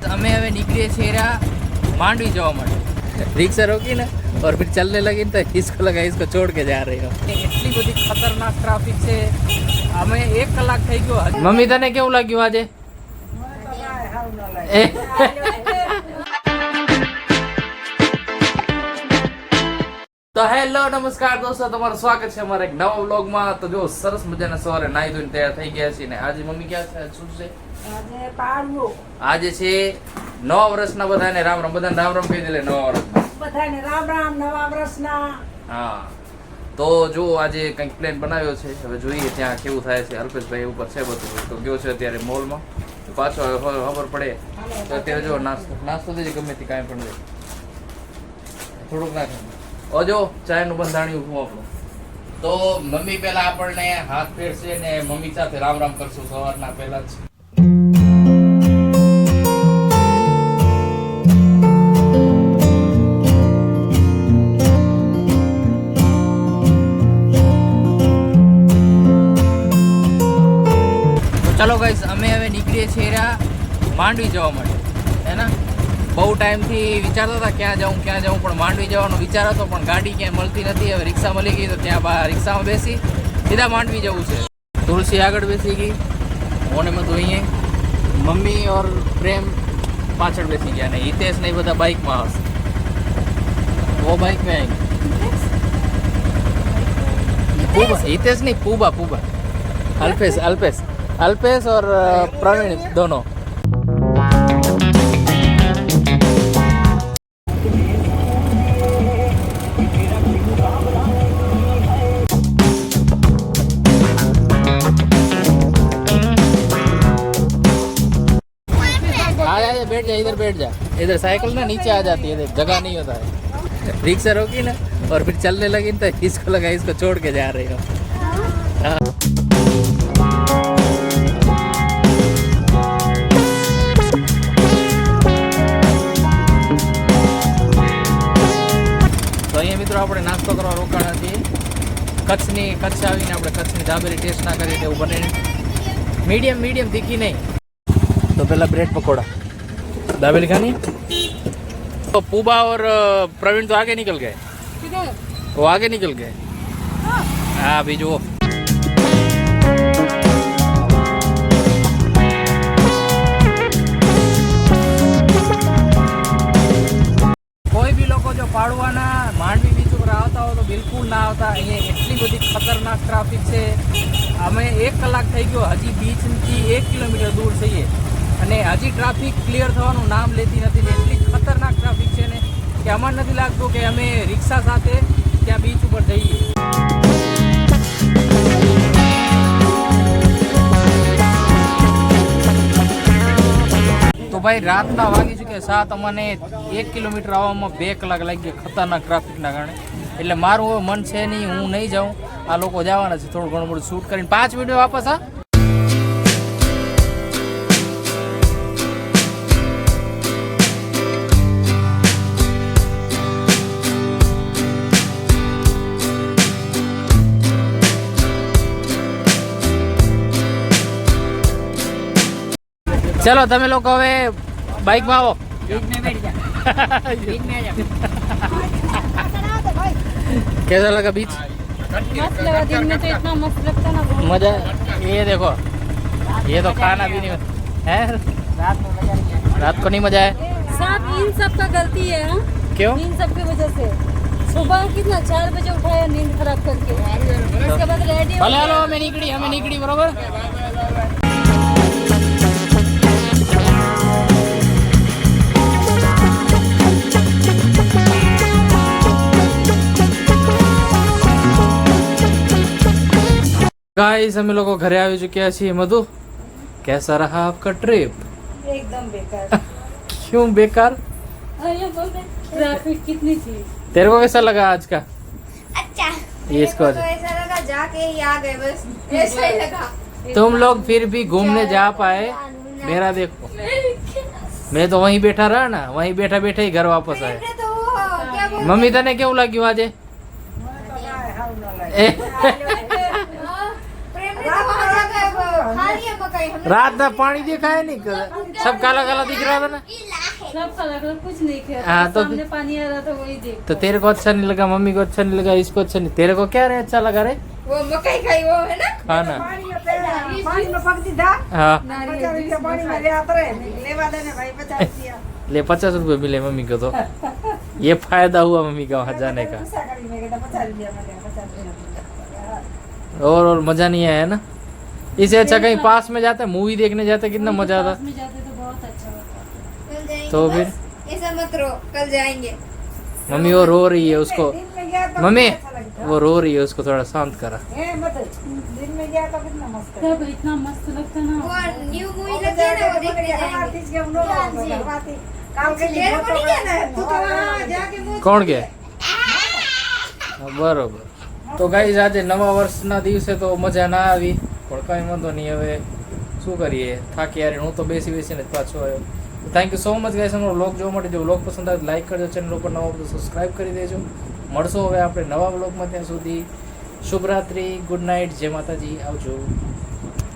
हमें हमें निकले छेरा मांडवी जावा માટે रिक्शा रोकी ना और फिर चलने लगी तो इसको लगा इसको छोड़ के जा रही हो એટલી બધી ખતરનાક ટ્રાફિક છે અમે 1 કલાક થઈ ગયો મમ્મી તને કેવું લાગ્યું આજે તો હેલો નમસ્કાર દોસ્તો તમારું સ્વાગત છે અમારા એક નવા વ્લોગમાં તો જો સરસ મજાના સવારે નાઈ ધોઈને તૈયાર થઈ ગયા છે ને આજે મમ્મી ક્યાં છે શું છે આજે પાડવો આજે છે નવા વર્ષના બધાને રામ રામ બધાને રામ રામ કહી દે નવા વર્ષના બધાને રામ રામ નવા વર્ષના હા તો જો આજે કંઈક પ્લાન બનાવ્યો છે હવે જોઈએ ત્યાં કેવું થાય છે અલ્પેશભાઈ ઉપર છે બધું તો ગયો છે અત્યારે મોલમાં પાછો ખબર પડે તો અત્યારે જો નાસ્તો દેજે ગમે તે કાંઈ પણ દે થોડુંક નાખે ઓજો ચાયનું બંધાણ્યું હું આપણું તો મમ્મી પહેલા આપણને હાથ ફેરશે ને મમ્મી સાથે રામ રામ કરશું સવારના પહેલા જ ચલો ગાઈસ અમે હવે નીકળીએ છીએ માંડવી જવા માટે હે ને બહુ ટાઈમથી વિચારતા હતા ક્યાં જાઉં પણ માંડવી જવાનો વિચાર હતો પણ ગાડી ક્યાંય મળતી નથી હવે રિક્ષા મળી ગઈ તો ત્યાં રિક્ષામાં બેસી સીધા માંડવી જવું છે તુલસી આગળ બેસી ગઈ મોને બધું અહીંયા મમ્મી और પ્રેમ પાછળ બેસી ગયા ને હિતેશ ને બધા બાઇકમાં હશે वो बाइक में आएंगे पूबा हितेश नहीं पूबा अल्पेश और प्रवीण दोनों बैठ जा इधर साइकिल ना नीचे आ जाती है जगह नहीं होता है रिक्शा रोकी ना और फिर चलने लगी तो इसको लगा इसको छोड़ के जा रही हो તો અહીંયા મિત્રો આપણે નાસ્તો કરવા રોકાણા છીએ કચ્છ આવીને આપણે કચ્છની દાબેલી ટેસ્ટ ના કરી તેવું બને मीडियम तीखी नहीं तो पहला ब्रेड पकौड़ा दाबेली खानी तो पूबा और प्रवीण तो आगे निकल गए वो आगे निकल गए हाँ अभी जो कोई भी लोग जो पाड़वाना मांडवी बीच पर आता हो तो बिल्कुल ना आता ये એટલી બધી ખતરનાક ટ્રાફિક છે અમે 1 કલાક થઈ ગયો હજી બીચથી 1 કિલોમીટર દૂર છીએ અને હજી ટ્રાફિક ક્લિયર થવાનું નામ લેતી નથી ને એટલી ખતરનાક ટ્રાફિક છે ને કે અમારે નથી લાગતું કે અમે રિક્ષા સાથે ત્યાં બીચ ઉપર જઈએ તો ભાઈ રાતના વાગી ચૂક્યા 7 અમને 1 કિલોમીટર આવવામાં 2 કલાક લાગી ગયા ખતરનાક ટ્રાફિકના કારણે એટલે મારું મન છે નહીં હું નહીં જાઉં આ લોકો જવાના છે થોડું ઘણું બધું શૂટ કરીને 5 મિનિટ વાપસ હા चलो तमे लोग હવે बाइक में आओ कैसा लगा बीच मस्त लगा दिन में तो इतना मस्त लगता ना मजा ये देखो ये तो खाना भी नहीं है रात को नहीं मजा है सब इन सब का गलती है हाँ? क्यों इन सब की वजह से सुबह कितना 4 बजे उठाया नींद खराब करके उसके बाद रेडी भले हेलो हमें निकली बरोबर गाइस हम लोग घरे आ चुके हैं मधु कैसा रहा आपका ट्रिप एकदम बेकार क्यों बेकार ट्रैफिक कितनी थी तेरे को कैसा लगा आज का अच्छा ये इसको तो ऐसा लगा जाके ही आ गए बस ऐसा ही लगा तुम लोग फिर भी घूमने जा पाए मेरा देखो मैं तो वहीं बैठा रहा ना वहीं बैठा ही घर वापस आए तो क्या मम्मी तने क्यों लगी आज प्रेम ने तो वहाँ जाके खा लिया कहीं हम रात ना पानी दिखाया नहीं सब काला काला दिख रहा था ना। सब काला काला कुछ नहीं किया हाँ, तो सामने पानी आ रहा था वही देख तो तेरे को अच्छा नहीं लगा, मम्मी को अच्छा नहीं लगा, इसको अच्छा नहीं, तेरे को क्या रे अच्छा लगा रे वो मकई खाई वो है ना खाना? पानी में पक दीदा हाँ 50 रुपया पानी में ले आता रहे लेवा देने भाई 50 रुपया ले 50 रुपए मिले मम्मी को, तो ये फायदा हुआ मम्मी का वहाँ जाने का। गुस्सा करी मैं कहता 50 रुपया में 50 रुपया और मजा नहीं आया ना। इससे अच्छा कहीं पास में जाते मूवी देखने जाते कितना मजा आता। पास में जाते तो बहुत अच्छा होता। कल जाएंगे तो बस। फिर? ऐसा मत रो, कल जाएंगे। मम्मी वो रो रही है, उसको दिन में गया तो मम्मी अच्छा लगता वो रो रही है, उसको थोड़ा शांत करा। है मत दिन में गया तो कितना मस्त है तब इतना मस्त लगता ना। वो न्यू मूवी लगी है ना, वो देखने जाएंगे। तेरे को नहीं जाना है, तू तो वहाँ जाके मुँह કોણ કે બરોબર તો ગાઈઝ આજે નવા વર્ષના દિવસે તો મજા ના આવી, પણ કંઈ વાંધો નહીં, હવે શું કરીએ, થાકી યાર હું તો બેસી બેસીને જ પાછો આવ્યો। Thank you so much guys અમારો વ્લોગ જોવા માટે। જો વ્લોગ પસંદ આવે લાઈક કરજો, ચેનલ ઉપર નવા તો સબસ્ક્રાઈબ કરી દેજો। મળશો હવે આપણે નવા વ્લોગમાં, ત્યાં સુધી શુભરાત્રી, ગુડ નાઇટ, જય માતાજી, આવજો।